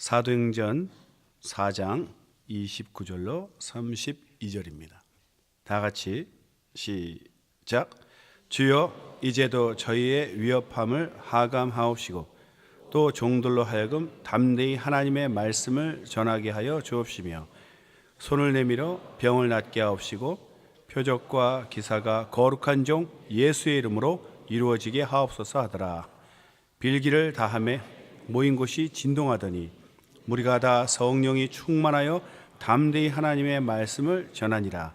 사도행전 4장 29절로 32절입니다. 다 같이 시작. 주여, 이제도 저희의 위협함을 하감하옵시고 또 종들로 하여금 담대히 하나님의 말씀을 전하게 하여 주옵시며 손을 내밀어 병을 낫게 하옵시고 표적과 기사가 거룩한 종 예수의 이름으로 이루어지게 하옵소서 하더라. 빌기를 다하매 모인 곳이 진동하더니 무리가 다 성령이 충만하여 담대히 하나님의 말씀을 전하니라.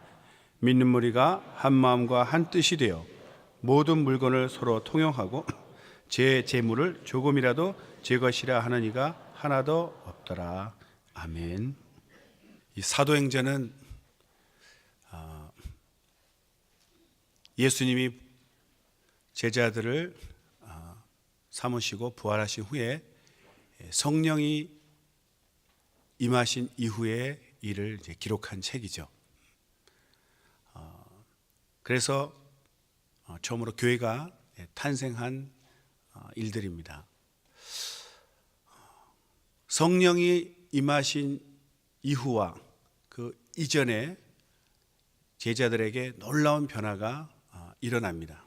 믿는 무리가 한 마음과 한 뜻이 되어 모든 물건을 서로 통용하고 제 재물을 조금이라도 제 것이라 하는 이가 하나도 없더라. 아멘. 이 사도행전은 예수님이 제자들을 삼으시고 부활하신 후에 성령이 임하신 이후의 일을 이제 기록한 책이죠. 그래서 처음으로 교회가 탄생한 일들입니다. 성령이 임하신 이후와 그 이전에 제자들에게 놀라운 변화가 일어납니다.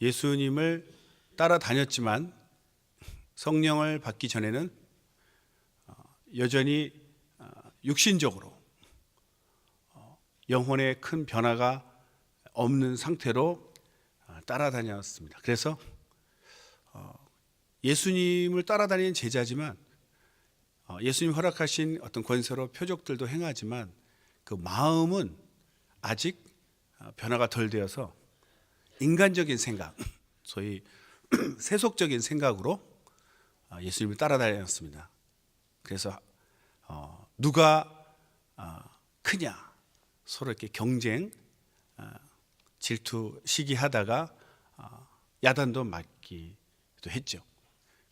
예수님을 따라다녔지만 성령을 받기 전에는 여전히 육신적으로 영혼에 큰 변화가 없는 상태로 따라다녔습니다. 그래서 예수님을 따라다니는 제자지만 예수님 허락하신 어떤 권세로 표적들도 행하지만 그 마음은 아직 변화가 덜 되어서 인간적인 생각, 소위 세속적인 생각으로 예수님을 따라다녔습니다. 그래서 누가 크냐 서로 이렇게 경쟁, 질투, 시기하다가 야단도 맞기도 했죠.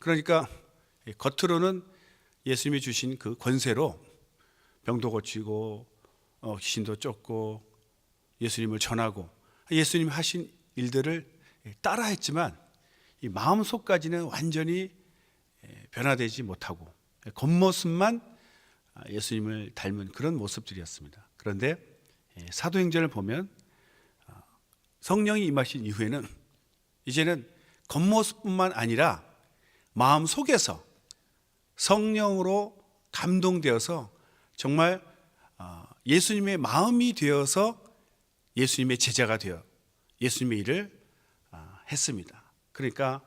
그러니까 겉으로는 예수님이 주신 그 권세로 병도 고치고 귀신도 쫓고 예수님을 전하고 예수님 하신 일들을 따라했지만 이 마음속까지는 완전히 변화되지 못하고 겉모습만 예수님을 닮은 그런 모습들이었습니다. 그런데 사도행전을 보면 성령이 임하신 이후에는 이제는 겉모습뿐만 아니라 마음 속에서 성령으로 감동되어서 정말 예수님의 마음이 되어서 예수님의 제자가 되어 예수님의 일을 했습니다. 그러니까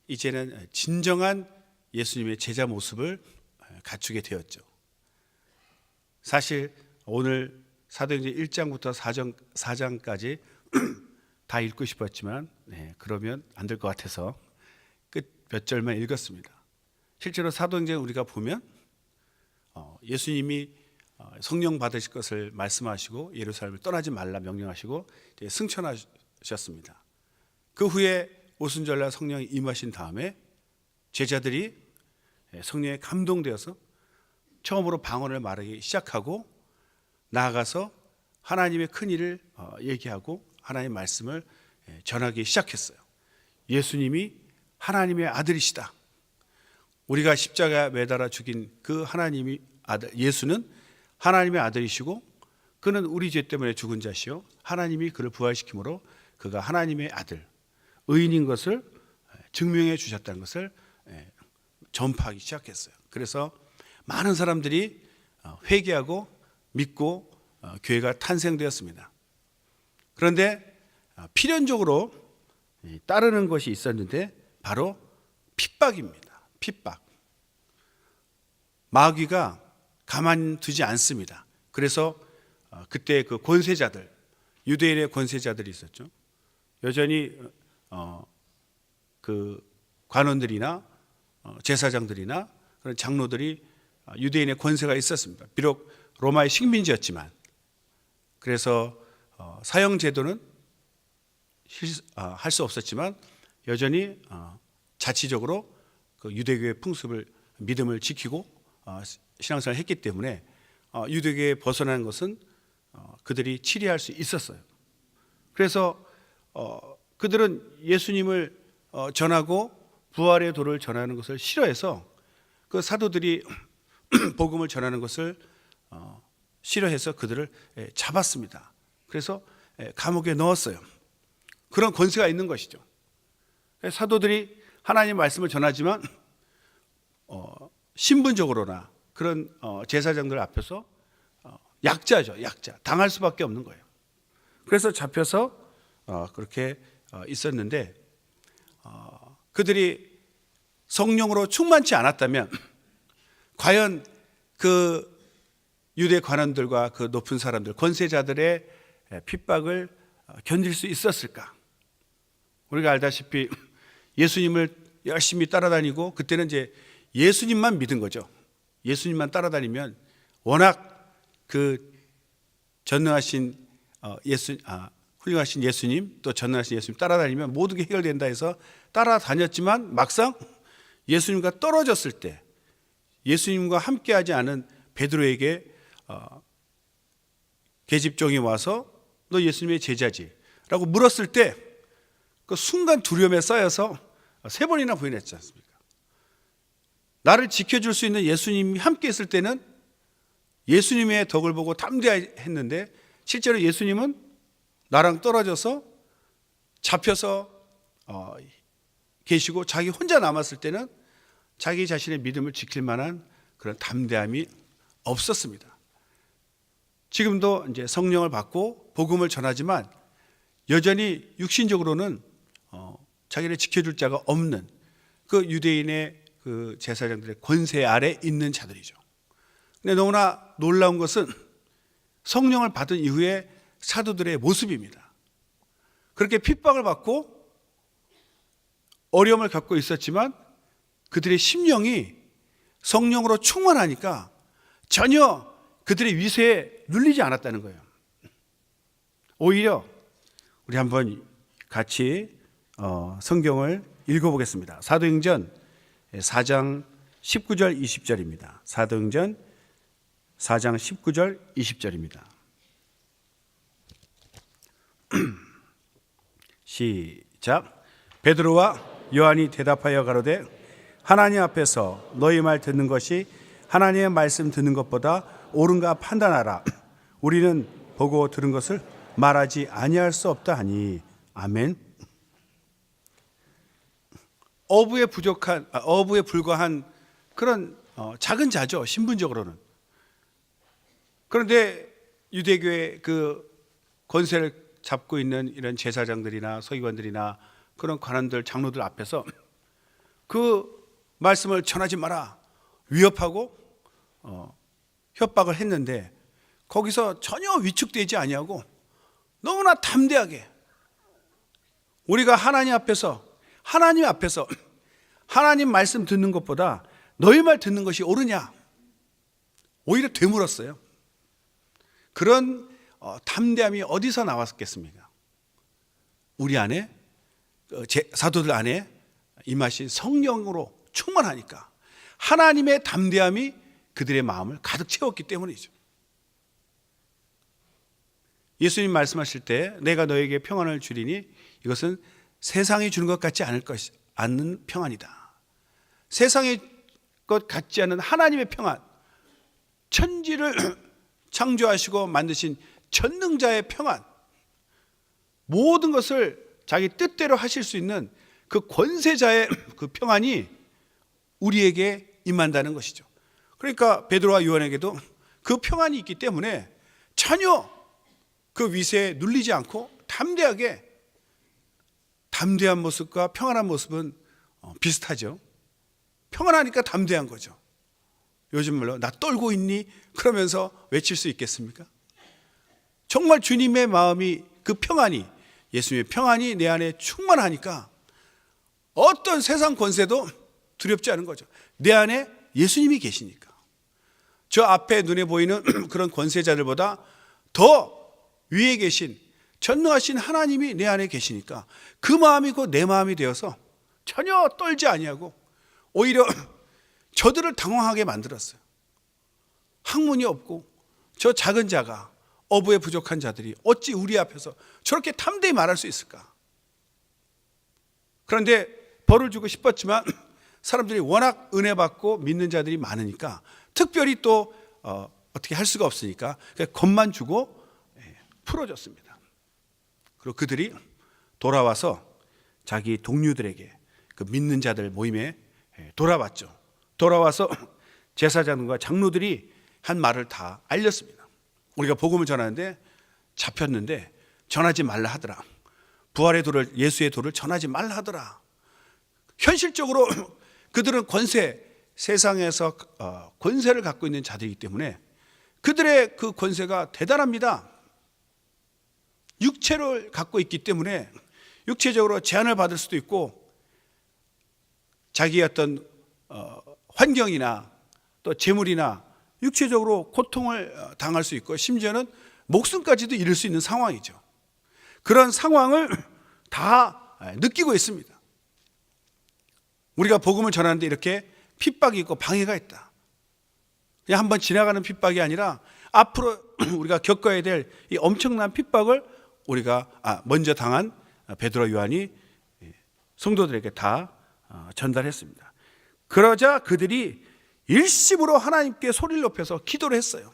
이제는 진정한 예수님의 제자 모습을 갖추게 되었죠. 사실 오늘 사도행전 1장부터 4장까지 다 읽고 싶었지만 그러면 안 될 것 같아서 끝 몇 절만 읽었습니다. 실제로 사도행전 우리가 보면 예수님이 성령 받으실 것을 말씀하시고 예루살렘을 떠나지 말라 명령하시고 승천하셨습니다. 그 후에 오순절날 성령이 임하신 다음에 제자들이 성령에 감동되어서 처음으로 방언을 말하기 시작하고 나아가서 하나님의 큰 일을 얘기하고 하나님의 말씀을 전하기 시작했어요. 예수님이 하나님의 아들이시다. 우리가 십자가에 매달아 죽인 그 하나님이 아들 예수는 하나님의 아들이시고 그는 우리 죄 때문에 죽은 자시요 하나님이 그를 부활시킴으로 그가 하나님의 아들 의인인 것을 증명해 주셨다는 것을 전파하기 시작했어요. 그래서 많은 사람들이 회개하고 믿고 교회가 탄생되었습니다. 그런데 필연적으로 따르는 것이 있었는데 바로 핍박입니다. 핍박. 마귀가 가만두지 않습니다. 그래서 그때 그 권세자들, 유대인의 권세자들이 있었죠. 여전히 그 관원들이나 제사장들이나 그런 장로들이 유대인의 권세가 있었습니다. 비록 로마의 식민지였지만 그래서 사형 제도는 할 수 없었지만 여전히 자치적으로 그 유대교의 풍습을 믿음을 지키고 신앙생활을 했기 때문에 유대교에 벗어나는 것은 그들이 치리할 수 있었어요. 그래서 그들은 예수님을 전하고 부활의 도를 전하는 것을 싫어해서 그 사도들이 복음을 전하는 것을 싫어해서 그들을 잡았습니다. 그래서 감옥에 넣었어요. 그런 권세가 있는 것이죠. 사도들이 하나님 말씀을 전하지만 신분적으로나 그런 제사장들 앞에서 약자죠. 약자. 당할 수밖에 없는 거예요. 그래서 잡혀서 그렇게 있었는데 그들이 성령으로 충만치 않았다면 과연 그 유대 관원들과 그 높은 사람들, 권세자들의 핍박을 견딜 수 있었을까? 우리가 알다시피 예수님을 열심히 따라다니고 그때는 이제 예수님만 믿은 거죠. 예수님만 따라다니면 워낙 그 전능하신 훌륭하신 예수님, 또 전능하신 예수님 따라다니면 모든 게 해결된다 해서 따라다녔지만 막상 예수님과 떨어졌을 때 예수님과 함께하지 않은 베드로에게 계집종이 와서 너 예수님의 제자지? 라고 물었을 때 그 순간 두려움에 쌓여서 3번이나 부인했지 않습니까? 나를 지켜줄 수 있는 예수님이 함께 있을 때는 예수님의 덕을 보고 담대했는데 실제로 예수님은 나랑 떨어져서 잡혀서 계시고 자기 혼자 남았을 때는 자기 자신의 믿음을 지킬 만한 그런 담대함이 없었습니다. 지금도 이제 성령을 받고 복음을 전하지만 여전히 육신적으로는 자기를 지켜줄 자가 없는 그 유대인의 그 제사장들의 권세 아래 있는 자들이죠. 근데 너무나 놀라운 것은 성령을 받은 이후에 사도들의 모습입니다. 그렇게 핍박을 받고 어려움을 겪고 있었지만 그들의 심령이 성령으로 충만하니까 전혀 그들의 위세에 눌리지 않았다는 거예요. 오히려 우리 한번 같이 성경을 읽어보겠습니다. 사도행전 4장 19절 20절입니다. 사도행전 4장 19절 20절입니다. 시작. 베드로와 요한이 대답하여 가로되 하나님 앞에서 너희 말 듣는 것이 하나님의 말씀 듣는 것보다 옳은가 판단하라. 우리는 보고 들은 것을 말하지 아니할 수 없다 하니. 아멘. 어부에 불과한 그런 작은 자죠. 신분적으로는. 그런데 유대교의 그 권세를 잡고 있는 이런 제사장들이나 서기관들이나 그런 관원들, 장로들 앞에서 그 말씀을 전하지 마라 위협하고 협박을 했는데 거기서 전혀 위축되지 아니하고 너무나 담대하게 우리가 하나님 앞에서 하나님 말씀 듣는 것보다 너희 말 듣는 것이 옳으냐? 오히려 되물었어요. 그런 담대함이 어디서 나왔겠습니까? 우리 안에 사도들 안에 임하신 성령으로 충만하니까 하나님의 담대함이 그들의 마음을 가득 채웠기 때문이죠. 예수님 말씀하실 때 내가 너에게 평안을 주리니 이것은 세상이 주는 것 같지 않는 평안이다. 세상의 것 같지 않은 하나님의 평안, 천지를 창조하시고 만드신 전능자의 평안, 모든 것을 자기 뜻대로 하실 수 있는 그 권세자의 그 평안이 우리에게 임한다는 것이죠. 그러니까 베드로와 요한에게도 그 평안이 있기 때문에 전혀 그 위세에 눌리지 않고 담대한 모습과 평안한 모습은 비슷하죠. 평안하니까 담대한 거죠. 요즘 말로 나 떨고 있니? 그러면서 외칠 수 있겠습니까? 정말 주님의 마음이 그 평안이 예수님의 평안이 내 안에 충만하니까 어떤 세상 권세도 두렵지 않은 거죠. 내 안에 예수님이 계시니까. 저 앞에 눈에 보이는 그런 권세자들보다 더 위에 계신 전능하신 하나님이 내 안에 계시니까 그 마음이 곧 내 마음이 되어서 전혀 떨지 아니하고 오히려 저들을 당황하게 만들었어요. 학문이 없고 저 작은 자가 어부에 부족한 자들이 어찌 우리 앞에서 저렇게 담대히 말할 수 있을까? 그런데 벌을 주고 싶었지만 사람들이 워낙 은혜 받고 믿는 자들이 많으니까 특별히 또 어떻게 할 수가 없으니까 그냥 겁만 주고 풀어줬습니다. 그리고 그들이 돌아와서 자기 동료들에게 그 믿는 자들 모임에 돌아왔죠. 돌아와서 제사장과 장로들이 한 말을 다 알렸습니다. 우리가 복음을 전하는데 잡혔는데 전하지 말라 하더라. 부활의 도를, 예수의 도를 전하지 말라 하더라. 현실적으로 그들은 세상에서 권세를 갖고 있는 자들이기 때문에 그들의 그 권세가 대단합니다. 육체를 갖고 있기 때문에 육체적으로 제한을 받을 수도 있고 자기의 어떤 환경이나 또 재물이나 육체적으로 고통을 당할 수 있고 심지어는 목숨까지도 잃을 수 있는 상황이죠. 그런 상황을 다 느끼고 있습니다. 우리가 복음을 전하는데 이렇게 핍박이 있고 방해가 있다. 그냥 한번 지나가는 핍박이 아니라 앞으로 우리가 겪어야 될 이 엄청난 핍박을 우리가 먼저 당한 베드로 요한이 성도들에게 다 전달했습니다. 그러자 그들이 일심으로 하나님께 소리를 높여서 기도를 했어요.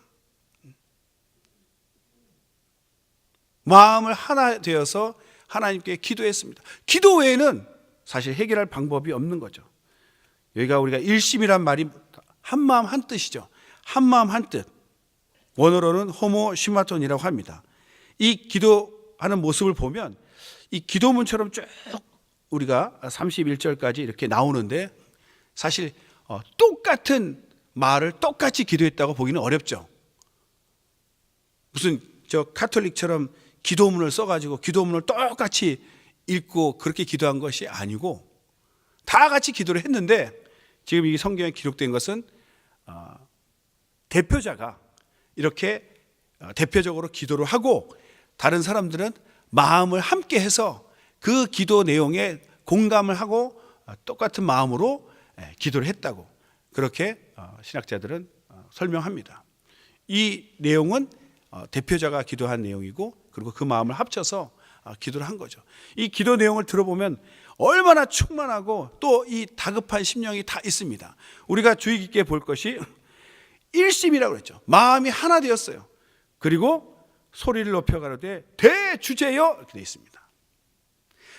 마음을 하나 되어서 하나님께 기도했습니다. 기도 외에는 사실 해결할 방법이 없는 거죠. 여기가 우리가 일심이란 말이 한마음 한뜻이죠. 한마음 한뜻. 원어로는 호모시마톤이라고 합니다. 이 기도하는 모습을 보면 이 기도문처럼 쭉 우리가 31절까지 이렇게 나오는데 사실 똑같은 말을 똑같이 기도했다고 보기는 어렵죠. 무슨 카톨릭처럼 기도문을 써가지고 기도문을 똑같이 읽고 그렇게 기도한 것이 아니고 다 같이 기도를 했는데 지금 이 성경에 기록된 것은 대표자가 이렇게 대표적으로 기도를 하고 다른 사람들은 마음을 함께 해서 그 기도 내용에 공감을 하고 똑같은 마음으로 기도를 했다고 그렇게 신학자들은 설명합니다. 이 내용은 대표자가 기도한 내용이고 그리고 그 마음을 합쳐서 기도를 한 거죠. 이 기도 내용을 들어보면 얼마나 충만하고 또 이 다급한 심령이 다 있습니다. 우리가 주의 깊게 볼 것이 일심이라고 그랬죠. 마음이 하나 되었어요. 그리고 소리를 높여 가로되 대주제여 이렇게 되어 있습니다.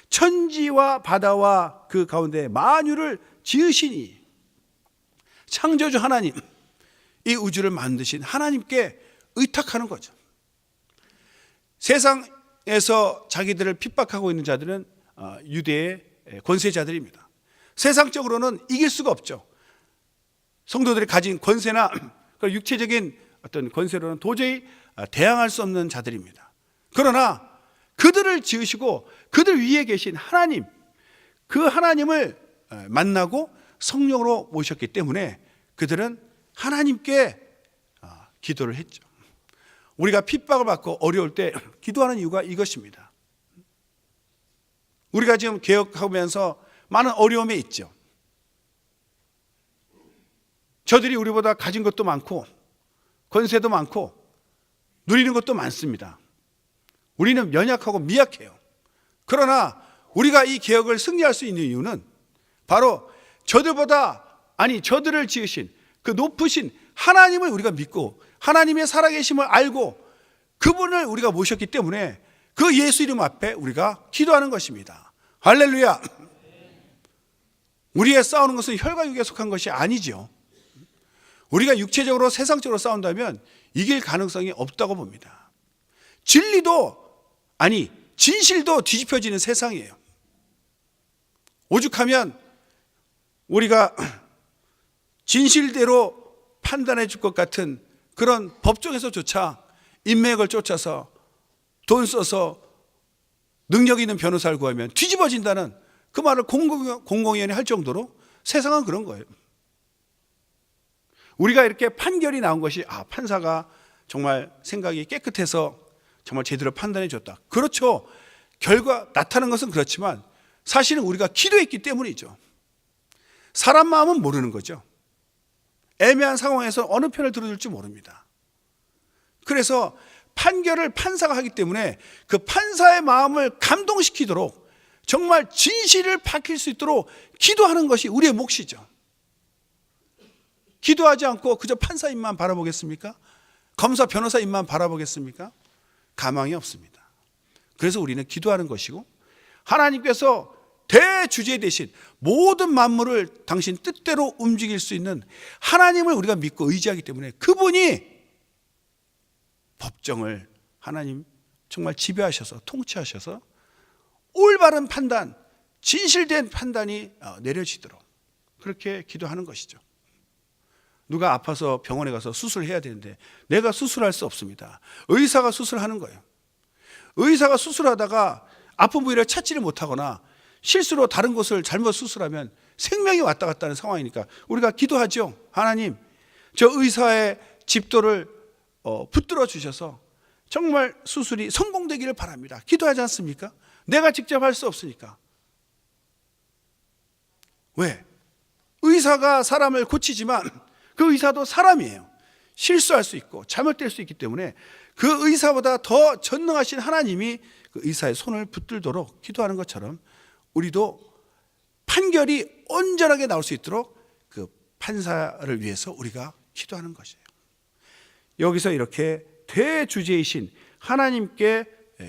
천지와 바다와 그 가운데 만유를 지으시니 창조주 하나님, 이 우주를 만드신 하나님께 의탁하는 거죠. 세상에서 자기들을 핍박하고 있는 자들은 유대의 권세자들입니다. 세상적으로는 이길 수가 없죠. 성도들이 가진 권세나 육체적인 어떤 권세로는 도저히 대항할 수 없는 자들입니다. 그러나 그들을 지으시고 그들 위에 계신 하나님, 그 하나님을 만나고 성령으로 모셨기 때문에 그들은 하나님께 기도를 했죠. 우리가 핍박을 받고 어려울 때 기도하는 이유가 이것입니다. 우리가 지금 개혁하면서 많은 어려움에 있죠. 저들이 우리보다 가진 것도 많고 권세도 많고 누리는 것도 많습니다. 우리는 연약하고 미약해요. 그러나 우리가 이 개혁을 승리할 수 있는 이유는 바로 저들을 지으신 그 높으신 하나님을 우리가 믿고 하나님의 살아계심을 알고 그분을 우리가 모셨기 때문에 그 예수 이름 앞에 우리가 기도하는 것입니다. 할렐루야. 우리의 싸우는 것은 혈과 육에 속한 것이 아니죠. 우리가 육체적으로 세상적으로 싸운다면 이길 가능성이 없다고 봅니다. 진실도 뒤집혀지는 세상이에요. 오죽하면 우리가 진실대로 판단해 줄 것 같은 그런 법정에서조차 인맥을 쫓아서 돈 써서 능력 있는 변호사를 구하면 뒤집어진다는 그 말을 공공연히 할 정도로 세상은 그런 거예요. 우리가 이렇게 판결이 나온 것이 판사가 정말 생각이 깨끗해서 정말 제대로 판단해 줬다. 그렇죠. 결과 나타난 것은 그렇지만 사실은 우리가 기도했기 때문이죠. 사람 마음은 모르는 거죠. 애매한 상황에서 어느 편을 들어줄지 모릅니다. 그래서 판결을 판사가 하기 때문에 그 판사의 마음을 감동시키도록 정말 진실을 밝힐 수 있도록 기도하는 것이 우리의 몫이죠. 기도하지 않고 그저 판사 입만 바라보겠습니까? 검사 변호사 입만 바라보겠습니까? 가망이 없습니다. 그래서 우리는 기도하는 것이고, 하나님께서 대주제 대신 모든 만물을 당신 뜻대로 움직일 수 있는 하나님을 우리가 믿고 의지하기 때문에 그분이 법정을 하나님 정말 지배하셔서 통치하셔서 올바른 판단, 진실된 판단이 내려지도록 그렇게 기도하는 것이죠. 누가 아파서 병원에 가서 수술해야 되는데 내가 수술할 수 없습니다. 의사가 수술하는 거예요. 의사가 수술하다가 아픈 부위를 찾지를 못하거나 실수로 다른 곳을 잘못 수술하면 생명이 왔다 갔다 하는 상황이니까 우리가 기도하죠. 하나님, 저 의사의 집도를 붙들어 주셔서 정말 수술이 성공되기를 바랍니다. 기도하지 않습니까? 내가 직접 할 수 없으니까. 왜? 의사가 사람을 고치지만 그 의사도 사람이에요. 실수할 수 있고 잘못될 수 있기 때문에 그 의사보다 더 전능하신 하나님이 그 의사의 손을 붙들도록 기도하는 것처럼 우리도 판결이 온전하게 나올 수 있도록 그 판사를 위해서 우리가 기도하는 것이에요. 여기서 이렇게 대주제이신 하나님께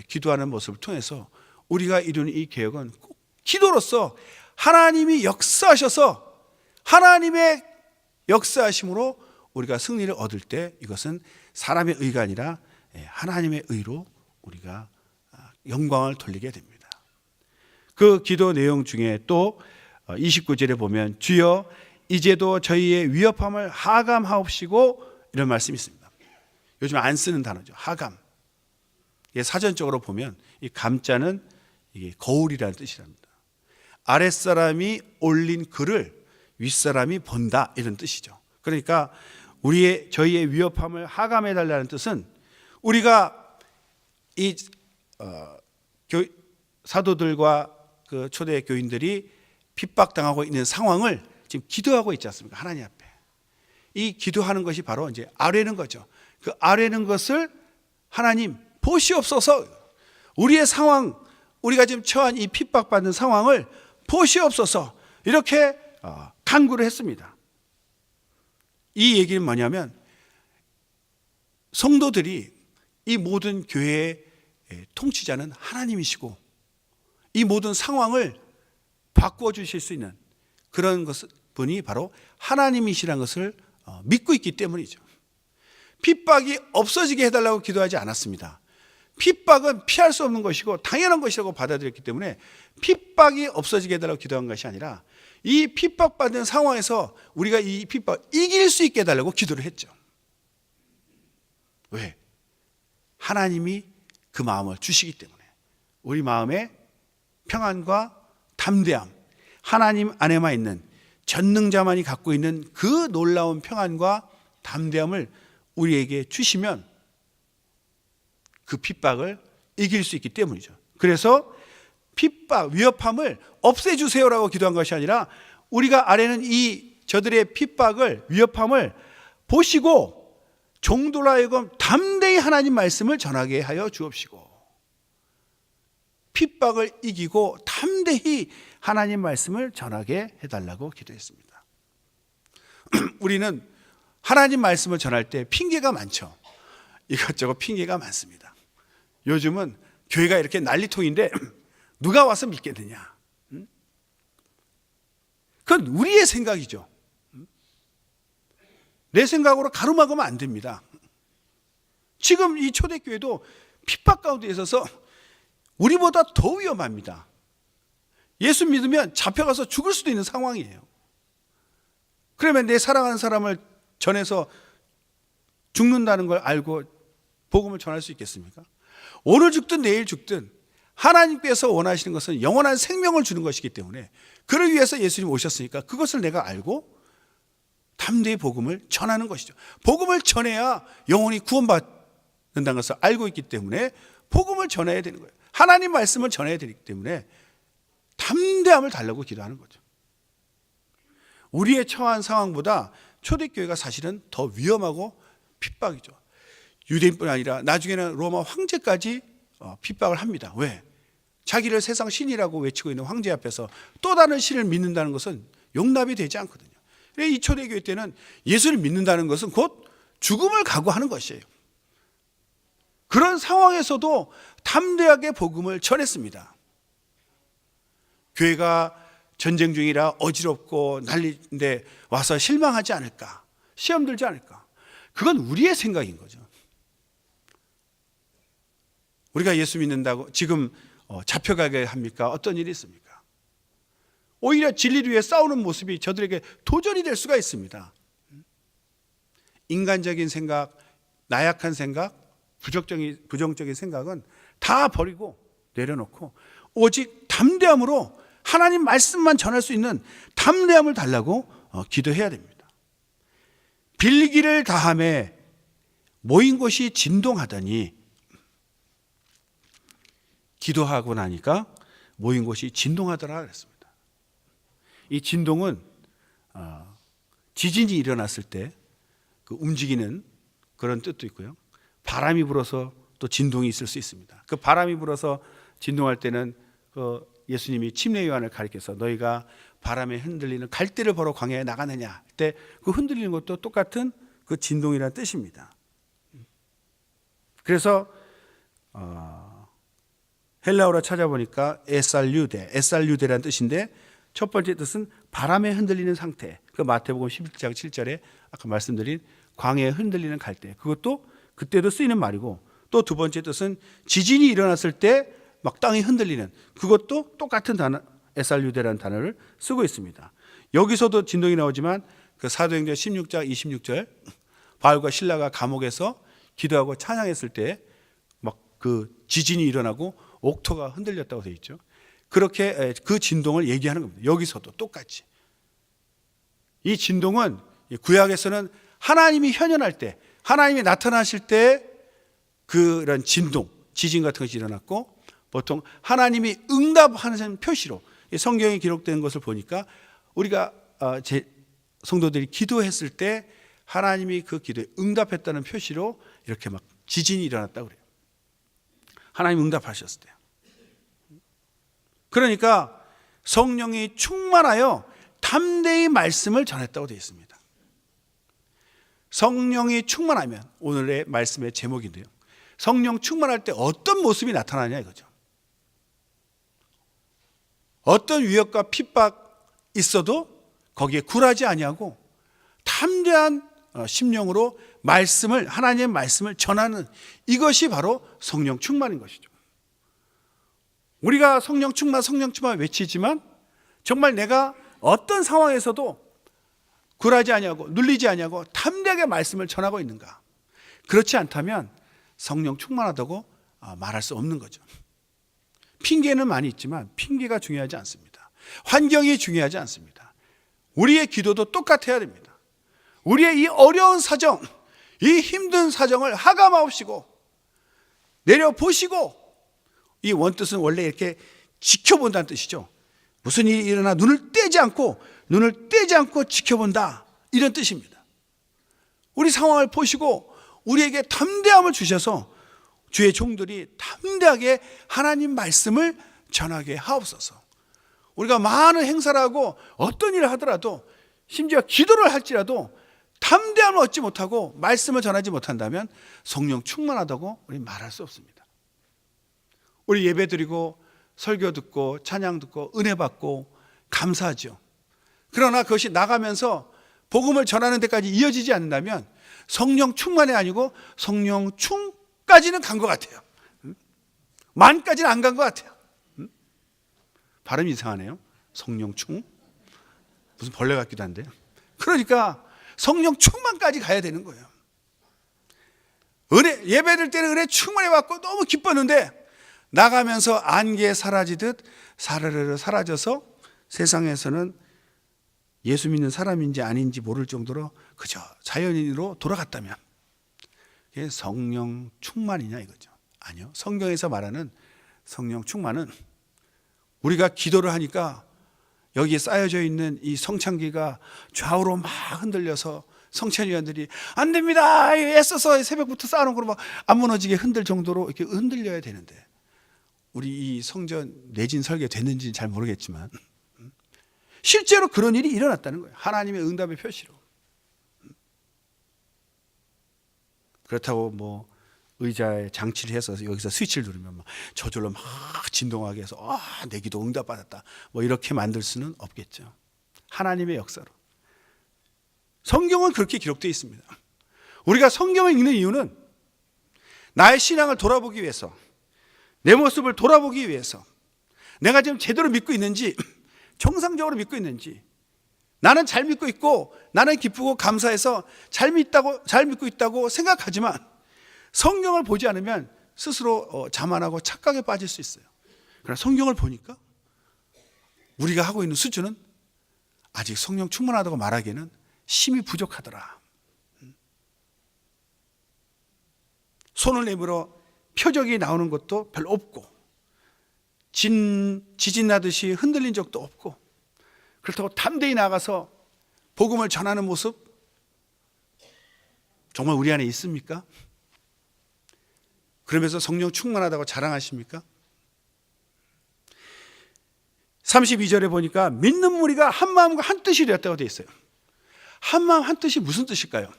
기도하는 모습을 통해서 우리가 이루는 이 개혁은 꼭 기도로서 하나님이 역사하셔서 하나님의 역사하심으로 우리가 승리를 얻을 때 이것은 사람의 의가 아니라 하나님의 의로 우리가 영광을 돌리게 됩니다. 그 기도 내용 중에 또 29절에 보면 주여 이제도 저희의 위협함을 하감하옵시고 이런 말씀이 있습니다. 요즘 안 쓰는 단어죠. 하감. 사전적으로 보면 이 감자는 이게 거울이라는 뜻이랍니다. 아랫사람이 올린 글을 윗사람이 본다 이런 뜻이죠. 그러니까 저희의 위협함을 하감해 달라는 뜻은 우리가 이 사도들과 그 초대 교인들이 핍박당하고 있는 상황을 지금 기도하고 있지 않습니까? 하나님 앞에. 이 기도하는 것이 바로 이제 아뢰는 거죠. 그 아뢰는 것을 하나님 보시옵소서. 우리의 상황, 우리가 지금 처한 이 핍박받는 상황을 보시옵소서. 이렇게 간구를 했습니다. 이 얘기는 뭐냐면 성도들이 이 모든 교회의 통치자는 하나님이시고 이 모든 상황을 바꾸어 주실 수 있는 그런 분이 바로 하나님이시라는 것을 믿고 있기 때문이죠. 핍박이 없어지게 해달라고 기도하지 않았습니다. 핍박은 피할 수 없는 것이고 당연한 것이라고 받아들였기 때문에 핍박이 없어지게 해달라고 기도한 것이 아니라 이 핍박받는 상황에서 우리가 이 핍박을 이길 수 있게 해달라고 기도를 했죠. 왜? 하나님이 그 마음을 주시기 때문에 우리 마음에 평안과 담대함, 하나님 안에만 있는 전능자만이 갖고 있는 그 놀라운 평안과 담대함을 우리에게 주시면 그 핍박을 이길 수 있기 때문이죠. 그래서 핍박, 위협함을 없애주세요라고 기도한 것이 아니라 우리가 아래는 저들의 핍박을, 위협함을 보시고 종들로 하여금 담대히 하나님 말씀을 전하게 하여 주옵시고 핍박을 이기고 담대히 하나님 말씀을 전하게 해달라고 기도했습니다. 우리는 하나님 말씀을 전할 때 핑계가 많죠. 이것저것 핑계가 많습니다. 요즘은 교회가 이렇게 난리통인데 누가 와서 믿겠느냐? 그건 우리의 생각이죠. 내 생각으로 가름하면 안 됩니다. 지금 이 초대교회도 핍박 가운데 있어서 우리보다 더 위험합니다. 예수 믿으면 잡혀가서 죽을 수도 있는 상황이에요. 그러면 내 사랑하는 사람을 전해서 죽는다는 걸 알고 복음을 전할 수 있겠습니까? 오늘 죽든 내일 죽든 하나님께서 원하시는 것은 영원한 생명을 주는 것이기 때문에 그를 위해서 예수님 오셨으니까 그것을 내가 알고 담대히 복음을 전하는 것이죠. 복음을 전해야 영혼이 구원받는다는 것을 알고 있기 때문에 복음을 전해야 되는 거예요. 하나님 말씀을 전해야 되기 때문에 담대함을 달라고 기도하는 거죠. 우리의 처한 상황보다 초대교회가 사실은 더 위험하고 핍박이죠. 유대인뿐 아니라 나중에는 로마 황제까지 핍박을 합니다. 왜? 자기를 세상 신이라고 외치고 있는 황제 앞에서 또 다른 신을 믿는다는 것은 용납이 되지 않거든요. 이 초대교회 때는 예수를 믿는다는 것은 곧 죽음을 각오하는 것이에요. 그런 상황에서도 담대하게 복음을 전했습니다. 교회가 전쟁 중이라 어지럽고 난리인데 와서 실망하지 않을까, 시험 들지 않을까, 그건 우리의 생각인 거죠. 우리가 예수 믿는다고 지금 잡혀가게 합니까? 어떤 일이 있습니까? 오히려 진리를 위해 싸우는 모습이 저들에게 도전이 될 수가 있습니다. 인간적인 생각, 나약한 생각, 부정적인 생각은 다 버리고 내려놓고 오직 담대함으로 하나님 말씀만 전할 수 있는 담대함을 달라고 기도해야 됩니다. 빌기를 다함에 모인 곳이 진동하더니, 기도하고 나니까 모인 곳이 진동하더라 그랬습니다. 이 진동은 지진이 일어났을 때 그 움직이는 그런 뜻도 있고요. 바람이 불어서 또 진동이 있을 수 있습니다. 그 바람이 불어서 진동할 때는 그 예수님이 침례 요한을 가리켜서 너희가 바람에 흔들리는 갈대를 보러 광야에 나가느냐 때 그 흔들리는 것도 똑같은 그 진동이라는 뜻입니다. 그래서 헬라어로 찾아보니까 에살류데라는 뜻인데 첫 번째 뜻은 바람에 흔들리는 상태. 그 마태복음 11장 7절에 아까 말씀드린 광야에 흔들리는 갈대. 그것도 그때도 쓰이는 말이고, 또 두 번째 뜻은 지진이 일어났을 때 막 땅이 흔들리는, 그것도 똑같은 단어 에살류데라는 단어를 쓰고 있습니다. 여기서도 진동이 나오지만 그 사도행전 16장 26절 바울과 실라가 감옥에서 기도하고 찬양했을 때 막 그 지진이 일어나고 옥토가 흔들렸다고 되어 있죠. 그렇게 그 진동을 얘기하는 겁니다. 여기서도 똑같이. 이 진동은 구약에서는 하나님이 현현할 때, 하나님이 나타나실 때 그런 진동, 지진 같은 것이 일어났고, 보통 하나님이 응답하는 표시로 성경에 기록된 것을 보니까 우리가 성도들이 기도했을 때 하나님이 그 기도에 응답했다는 표시로 이렇게 막 지진이 일어났다고 그래요. 하나님 응답하셨을 때요. 그러니까 성령이 충만하여 담대히 말씀을 전했다고 되어 있습니다. 성령이 충만하면, 오늘의 말씀의 제목인데요, 성령 충만할 때 어떤 모습이 나타나냐 이거죠. 어떤 위협과 핍박 있어도 거기에 굴하지 아니하고 담대한 심령으로 말씀을, 하나님의 말씀을 전하는, 이것이 바로 성령 충만인 것이죠. 우리가 성령 충만 외치지만 정말 내가 어떤 상황에서도 굴하지 아니하고 눌리지 아니하고 담대하게 말씀을 전하고 있는가? 그렇지 않다면 성령 충만하다고 말할 수 없는 거죠. 핑계는 많이 있지만 핑계가 중요하지 않습니다. 환경이 중요하지 않습니다. 우리의 기도도 똑같아야 됩니다. 우리의 이 어려운 사정, 이 힘든 사정을 하감하옵시고 내려보시고, 이 원뜻은 원래 이렇게 지켜본다는 뜻이죠. 무슨 일이 일어나 눈을 떼지 않고 지켜본다, 이런 뜻입니다. 우리 상황을 보시고 우리에게 담대함을 주셔서 주의 종들이 담대하게 하나님 말씀을 전하게 하옵소서. 우리가 많은 행사를 하고 어떤 일을 하더라도, 심지어 기도를 할지라도 담대함을 얻지 못하고 말씀을 전하지 못한다면 성령 충만하다고 우리 말할 수 없습니다. 우리 예배 드리고 설교 듣고 찬양 듣고 은혜 받고 감사하죠. 그러나 그것이 나가면서 복음을 전하는 데까지 이어지지 않는다면 성령 충만이 아니고 성령 충까지는 간 것 같아요. 만까지는 안 간 것 같아요. 발음이 이상하네요. 성령 충? 무슨 벌레 같기도 한데요. 그러니까 성령 충만까지 가야 되는 거예요. 은혜, 예배 드릴 때는 은혜 충만히 받고 너무 기뻤는데 나가면서 안개에 사라지듯 사르르 사라져서 세상에서는 예수 믿는 사람인지 아닌지 모를 정도로 그저 자연인으로 돌아갔다면 그게 성령 충만이냐 이거죠. 아니요. 성경에서 말하는 성령 충만은 우리가 기도를 하니까 여기에 쌓여져 있는 이 성찬기가 좌우로 막 흔들려서 성찬위원들이 안 됩니다, 애써서 새벽부터 쌓아놓은 거로 막 안 무너지게 흔들 정도로 이렇게 흔들려야 되는데, 우리 이 성전 내진 설계 됐는지는 잘 모르겠지만 실제로 그런 일이 일어났다는 거예요. 하나님의 응답의 표시로. 그렇다고 뭐 의자에 장치를 해서 여기서 스위치를 누르면 막 저절로 막 진동하게 해서 내 기도 응답받았다 뭐 이렇게 만들 수는 없겠죠. 하나님의 역사로. 성경은 그렇게 기록되어 있습니다. 우리가 성경을 읽는 이유는 나의 신앙을 돌아보기 위해서, 내 모습을 돌아보기 위해서, 내가 지금 제대로 믿고 있는지, 정상적으로 믿고 있는지, 나는 잘 믿고 있고 나는 기쁘고 감사해서 잘 믿고 있다고 생각하지만 성경을 보지 않으면 스스로 자만하고 착각에 빠질 수 있어요. 그러나 성경을 보니까 우리가 하고 있는 수준은 아직 성령 충만하다고 말하기에는 힘이 부족하더라. 손을 내밀어 표적이 나오는 것도 별로 없고 지진 나듯이 흔들린 적도 없고 그렇다고 담대히 나가서 복음을 전하는 모습 정말 우리 안에 있습니까? 그러면서 성령 충만하다고 자랑하십니까? 32절에 보니까 믿는 무리가 한 마음과 한 뜻이 되었다고 되어 있어요. 한 마음 한 뜻이 무슨 뜻일까요?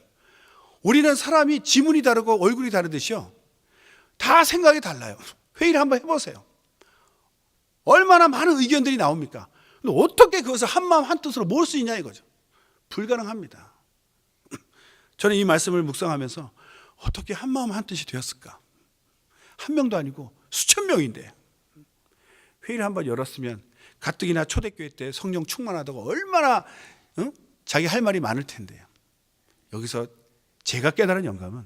우리는 사람이 지문이 다르고 얼굴이 다르듯이요, 다 생각이 달라요. 회의를 한번 해보세요. 얼마나 많은 의견들이 나옵니까? 근데 어떻게 그것을 한 마음 한 뜻으로 모을 수 있냐 이거죠. 불가능합니다. 저는 이 말씀을 묵상하면서 어떻게 한 마음 한 뜻이 되었을까? 한 명도 아니고 수천 명인데 회의를 한번 열었으면 가뜩이나 초대교회 때 성령 충만하다고 얼마나 자기 할 말이 많을 텐데요. 여기서 제가 깨달은 영감은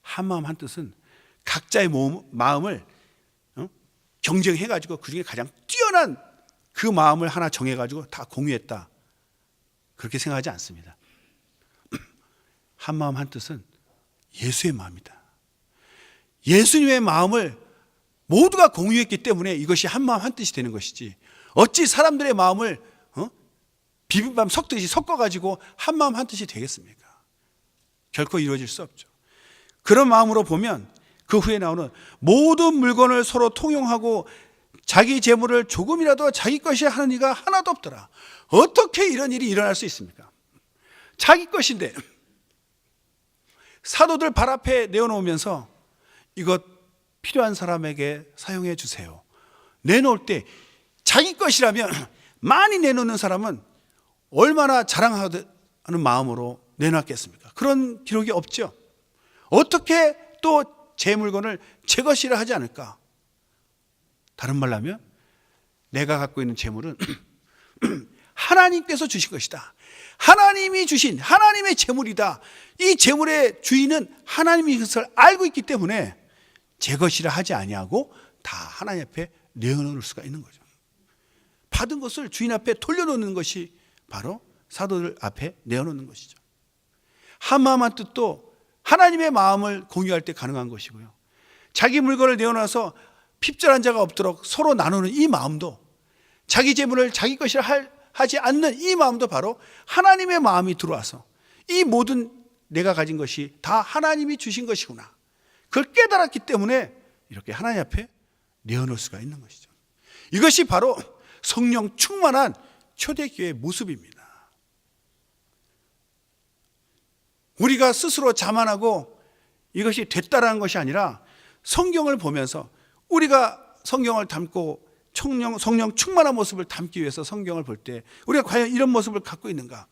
한 마음 한 뜻은 각자의 마음을 경쟁해가지고 그중에 가장 뛰어난 그 마음을 하나 정해가지고 다 공유했다, 그렇게 생각하지 않습니다. 한 마음 한 뜻은 예수의 마음이다. 예수님의 마음을 모두가 공유했기 때문에 이것이 한 마음 한 뜻이 되는 것이지, 어찌 사람들의 마음을 비빔밥 섞듯이 섞어가지고 한 마음 한 뜻이 되겠습니까? 결코 이루어질 수 없죠. 그런 마음으로 보면 그 후에 나오는 모든 물건을 서로 통용하고 자기 재물을 조금이라도 자기 것이 하는 이가 하나도 없더라. 어떻게 이런 일이 일어날 수 있습니까? 자기 것인데 사도들 발 앞에 내어놓으면서 이것 필요한 사람에게 사용해 주세요. 내놓을 때 자기 것이라면 많이 내놓는 사람은 얼마나 자랑하는 마음으로 내놨겠습니까? 그런 기록이 없죠. 어떻게 또 제 물건을 제 것이라 하지 않을까? 다른 말로 하면 내가 갖고 있는 재물은 하나님께서 주신 것이다. 하나님이 주신 하나님의 재물이다. 이 재물의 주인은 하나님이 것을 알고 있기 때문에 제 것이라 하지 아니하고 다 하나님 앞에 내어놓을 수가 있는 거죠. 받은 것을 주인 앞에 돌려놓는 것이 바로 사도들 앞에 내어놓는 것이죠. 한 마음 한 뜻도 하나님의 마음을 공유할 때 가능한 것이고요, 자기 물건을 내어놔서 핍절한 자가 없도록 서로 나누는 이 마음도, 자기 재물을 자기 것이라 하지 않는 이 마음도 바로 하나님의 마음이 들어와서 이 모든 내가 가진 것이 다 하나님이 주신 것이구나, 그걸 깨달았기 때문에 이렇게 하나님 앞에 내어놓을 수가 있는 것이죠. 이것이 바로 성령 충만한 초대교회의 모습입니다. 우리가 스스로 자만하고 이것이 됐다라는 것이 아니라 성경을 보면서 우리가 성경을 담고 성령 충만한 모습을 담기 위해서 성경을 볼 때 우리가 과연 이런 모습을 갖고 있는가?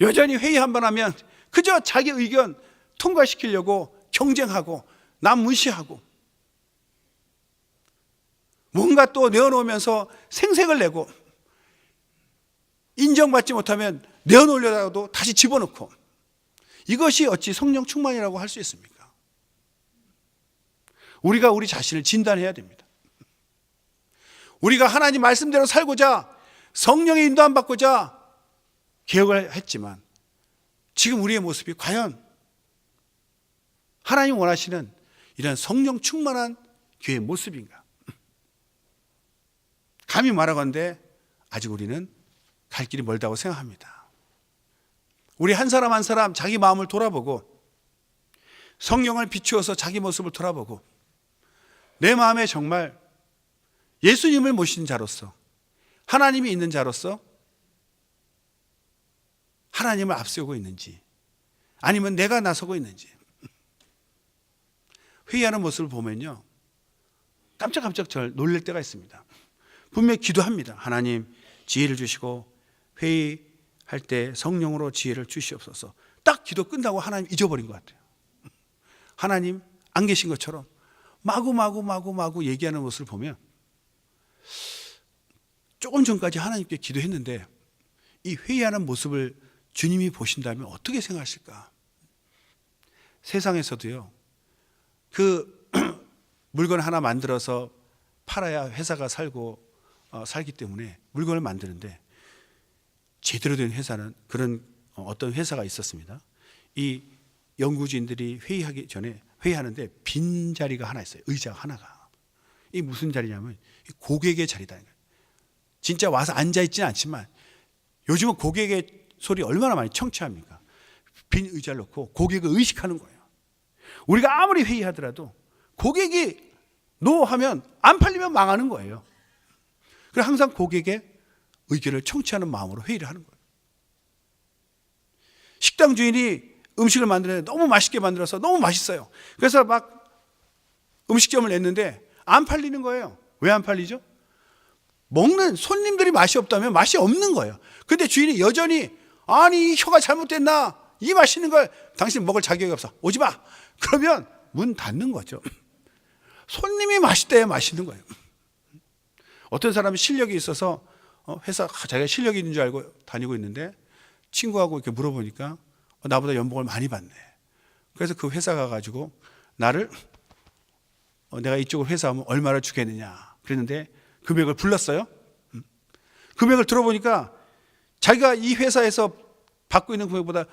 여전히 회의 한번 하면 그저 자기 의견 통과시키려고 경쟁하고 남 무시하고 뭔가 또 내어놓으면서 생색을 내고 인정받지 못하면 내어놓으려다가도 다시 집어넣고, 이것이 어찌 성령 충만이라고 할 수 있습니까? 우리가 우리 자신을 진단해야 됩니다. 우리가 하나님 말씀대로 살고자 성령의 인도함 받고자 개혁을 했지만 지금 우리의 모습이 과연 하나님 원하시는 이런 성령 충만한 교회의 모습인가? 감히 말하건대 아직 우리는 갈 길이 멀다고 생각합니다. 우리 한 사람 한 사람 자기 마음을 돌아보고 성령을 비추어서 자기 모습을 돌아보고 내 마음에 정말 예수님을 모신 자로서, 하나님이 있는 자로서 하나님을 앞세우고 있는지, 아니면 내가 나서고 있는지. 회의하는 모습을 보면요, 깜짝깜짝 놀랄 때가 있습니다. 분명히 기도합니다. 하나님 지혜를 주시고 회의할 때 성령으로 지혜를 주시옵소서. 딱 기도 끝나고 하나님 잊어버린 것 같아요. 하나님 안 계신 것처럼 마구 얘기하는 모습을 보면 조금 전까지 하나님께 기도했는데 이 회의하는 모습을 주님이 보신다면 어떻게 생각하실까? 세상에서도요, 그 물건 하나 만들어서 팔아야 회사가 살기 때문에 물건을 만드는데, 제대로 된 회사는 그런 어떤 회사가 있었습니다. 이 연구진들이 회의하기 전에 회의하는데 빈 자리가 하나 있어요. 의자가 하나가. 이 무슨 자리냐면 고객의 자리다. 진짜 와서 앉아있지는 않지만 요즘은 고객의 소리 얼마나 많이 청취합니까? 빈 의자를 놓고 고객을 의식하는 거예요. 우리가 아무리 회의하더라도 고객이 노 하면 안 팔리면 망하는 거예요. 그래서 항상 고객의 의견을 청취하는 마음으로 회의를 하는 거예요. 식당 주인이 음식을 만드는데 너무 맛있게 만들어서 너무 맛있어요. 그래서 막 음식점을 냈는데 안 팔리는 거예요. 왜 안 팔리죠? 먹는 손님들이 맛이 없다면 맛이 없는 거예요. 근데 주인이 여전히 아니 혀가 잘못됐나? 이 맛있는 걸 당신 먹을 자격이 없어. 오지 마. 그러면 문 닫는 거죠. 손님이 맛있대야 맛있는 거예요. 어떤 사람이 실력이 있어서 회사 자기가 실력이 있는 줄 알고 다니고 있는데 친구하고 이렇게 물어보니까 나보다 연봉을 많이 받네. 그래서 그 회사 가가지고 나를 내가 이쪽으로 회사 오면 얼마를 주겠느냐 그랬는데 금액을 불렀어요. 금액을 들어보니까 자기가 이 회사에서 받고 있는 금액보다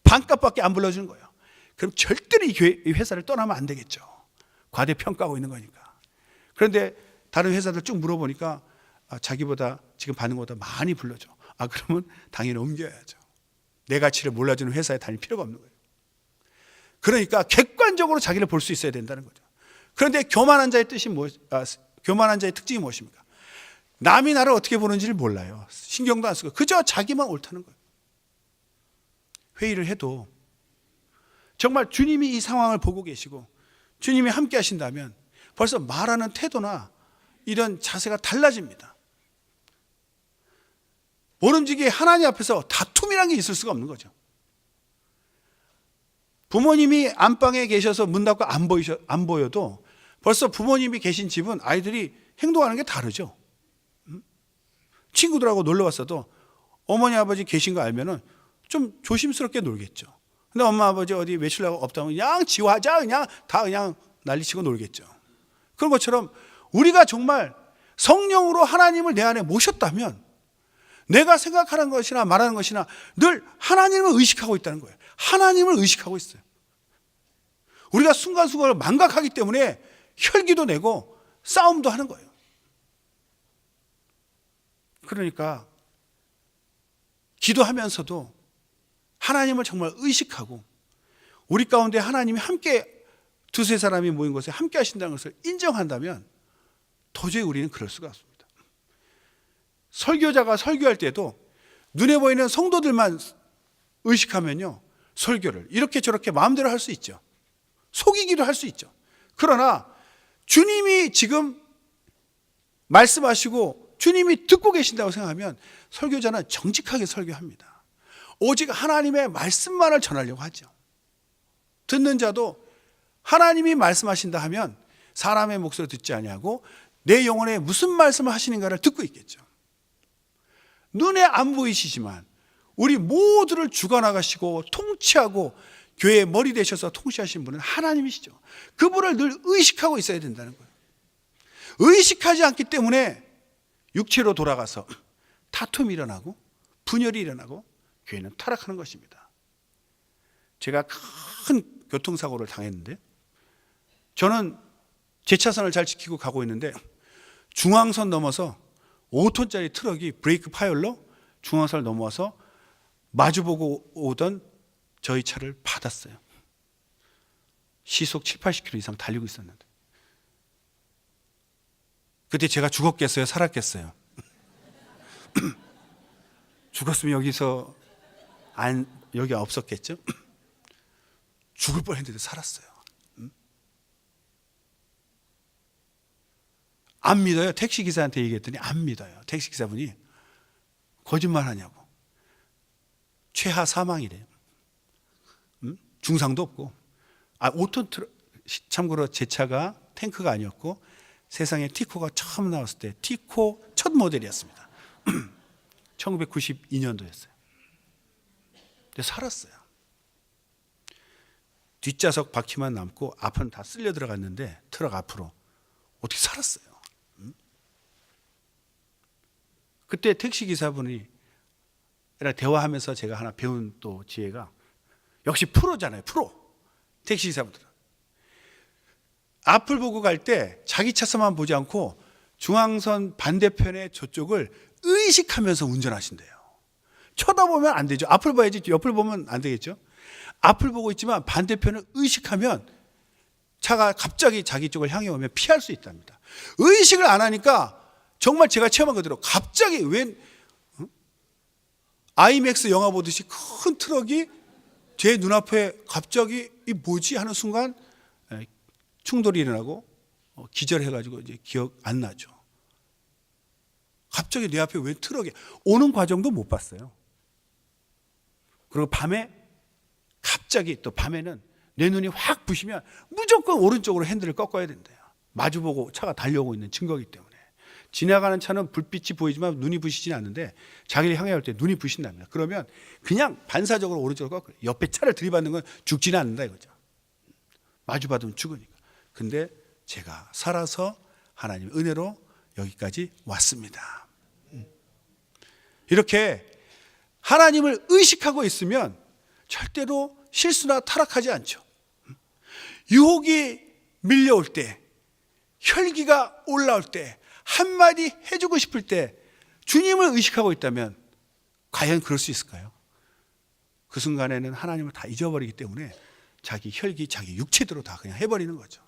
반값밖에 안 불러주는 거예요. 그럼 절대로 이 회사를 떠나면 안 되겠죠. 과대평가하고 있는 거니까. 그런데 다른 회사들 쭉 물어보니까 자기보다 지금 받는 것보다 많이 불러줘. 그러면 당연히 옮겨야죠. 내 가치를 몰라주는 회사에 다닐 필요가 없는 거예요. 그러니까 객관적으로 자기를 볼 수 있어야 된다는 거죠. 그런데 교만한 자의 교만한 자의 특징이 무엇입니까? 남이 나를 어떻게 보는지를 몰라요. 신경도 안 쓰고 그저 자기만 옳다는 거예요. 회의를 해도 정말 주님이 이 상황을 보고 계시고 주님이 함께 하신다면 벌써 말하는 태도나 이런 자세가 달라집니다. 모름지기 하나님 앞에서 다툼이라는 게 있을 수가 없는 거죠. 부모님이 안방에 계셔서 문 닫고 안 보여도 벌써 부모님이 계신 집은 아이들이 행동하는 게 다르죠. 친구들하고 놀러 왔어도 어머니 아버지 계신 거 알면은 좀 조심스럽게 놀겠죠. 근데 엄마 아버지 어디 외출 나가고 없다면 그냥 지화자 그냥 다 그냥 난리치고 놀겠죠. 그런 것처럼 우리가 정말 성령으로 하나님을 내 안에 모셨다면 내가 생각하는 것이나 말하는 것이나 늘 하나님을 의식하고 있다는 거예요. 하나님을 의식하고 있어요. 우리가 순간순간을 망각하기 때문에 혈기도 내고 싸움도 하는 거예요. 그러니까 기도하면서도 하나님을 정말 의식하고 우리 가운데 하나님이 함께 두세 사람이 모인 곳에 함께 하신다는 것을 인정한다면 도저히 우리는 그럴 수가 없습니다. 설교자가 설교할 때도 눈에 보이는 성도들만 의식하면요, 설교를 이렇게 저렇게 마음대로 할 수 있죠. 속이기도 할 수 있죠. 그러나 주님이 지금 말씀하시고 주님이 듣고 계신다고 생각하면 설교자는 정직하게 설교합니다. 오직 하나님의 말씀만을 전하려고 하죠. 듣는 자도 하나님이 말씀하신다 하면 사람의 목소리 듣지 아니하고 내 영혼에 무슨 말씀을 하시는가를 듣고 있겠죠. 눈에 안 보이시지만 우리 모두를 주관하시고 통치하고 교회의 머리 되셔서 통치하신 분은 하나님이시죠. 그분을 늘 의식하고 있어야 된다는 거예요. 의식하지 않기 때문에 육체로 돌아가서 다툼이 일어나고 분열이 일어나고 교회는 타락하는 것입니다. 제가 큰 교통사고를 당했는데 저는 제 차선을 잘 지키고 가고 있는데 중앙선 넘어서 5톤짜리 트럭이 브레이크 파열로 중앙선을 넘어와서 마주보고 오던 저희 차를 받았어요. 시속 7, 80km 이상 달리고 있었는데 그때 제가 죽었겠어요? 살았겠어요? 죽었으면 여기 없었겠죠? 죽을 뻔했는데 살았어요. 안 믿어요. 택시기사한테 얘기했더니 안 믿어요. 택시기사분이 거짓말하냐고. 최하 사망이래요. 중상도 없고. 5톤 트럭, 참고로 제 차가 탱크가 아니었고 세상에 티코가 처음 나왔을 때 티코 첫 모델이었습니다. 1992년도였어요. 근데 살았어요. 뒷좌석 바퀴만 남고 앞은 다 쓸려 들어갔는데 트럭 앞으로 어떻게 살았어요. 그때 택시기사분이 대화하면서 제가 하나 배운 또 지혜가, 역시 프로잖아요. 프로. 택시기사분들은 앞을 보고 갈 때 자기 차선만 보지 않고 중앙선 반대편의 저쪽을 의식하면서 운전하신대요. 쳐다보면 안 되죠. 앞을 봐야지. 옆을 보면 안 되겠죠. 앞을 보고 있지만 반대편을 의식하면 차가 갑자기 자기 쪽을 향해 오면 피할 수 있답니다. 의식을 안 하니까 정말 제가 체험한 그대로 갑자기 웬 아이맥스 영화 보듯이 큰 트럭이 제 눈앞에 갑자기 이 뭐지 하는 순간 충돌이 일어나고 기절해가지고 이제 기억 안 나죠. 갑자기 내 앞에 웬 트럭이 오는 과정도 못 봤어요. 그리고 밤에 갑자기 또 밤에는 내 눈이 확 부시면 무조건 오른쪽으로 핸들을 꺾어야 된대요. 마주보고 차가 달려오고 있는 증거이기 때문에. 지나가는 차는 불빛이 보이지만 눈이 부시지는 않는데 자기를 향해 올 때 눈이 부신답니다. 그러면 그냥 반사적으로 오른쪽으로 꺾어요. 옆에 차를 들이받는 건 죽지는 않는다 이거죠. 마주받으면 죽으니까. 근데 제가 살아서 하나님 은혜로 여기까지 왔습니다. 이렇게 하나님을 의식하고 있으면 절대로 실수나 타락하지 않죠. 유혹이 밀려올 때, 혈기가 올라올 때, 한마디 해주고 싶을 때 주님을 의식하고 있다면 과연 그럴 수 있을까요? 그 순간에는 하나님을 다 잊어버리기 때문에 자기 혈기, 자기 육체대로 다 그냥 해버리는 거죠.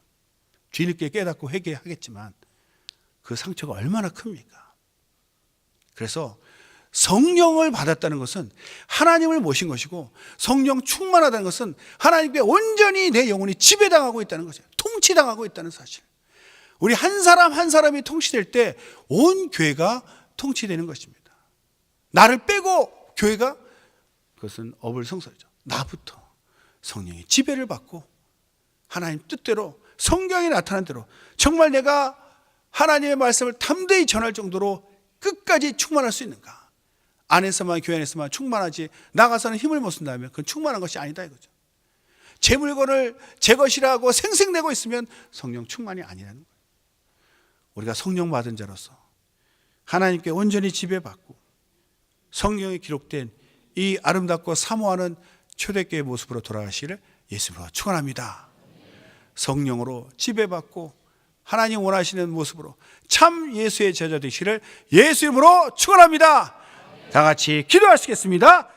뒤늦게 깨닫고 회개하겠지만 그 상처가 얼마나 큽니까? 그래서 성령을 받았다는 것은 하나님을 모신 것이고, 성령 충만하다는 것은 하나님께 온전히 내 영혼이 지배당하고 있다는 거죠. 통치당하고 있다는 사실. 우리 한 사람 한 사람이 통치될 때 온 교회가 통치되는 것입니다. 나를 빼고 교회가, 그것은 어불성설이죠. 나부터 성령의 지배를 받고 하나님 뜻대로 성경에 나타난 대로 정말 내가 하나님의 말씀을 담대히 전할 정도로 끝까지 충만할 수 있는가? 안에서만, 교회 안에서만 충만하지 나가서는 힘을 못 쓴다면 그건 충만한 것이 아니다 이거죠. 제 물건을 제 것이라고 생색내고 있으면 성령 충만이 아니라는 거예요. 우리가 성령 받은 자로서 하나님께 온전히 지배받고 성경에 기록된 이 아름답고 사모하는 초대교회의 모습으로 돌아가시기를 예수님으로 축원합니다. 성령으로 지배받고 하나님 원하시는 모습으로 참 예수의 제자 되시기를 예수 이름으로 축원합니다. 다 같이 기도하시겠습니다.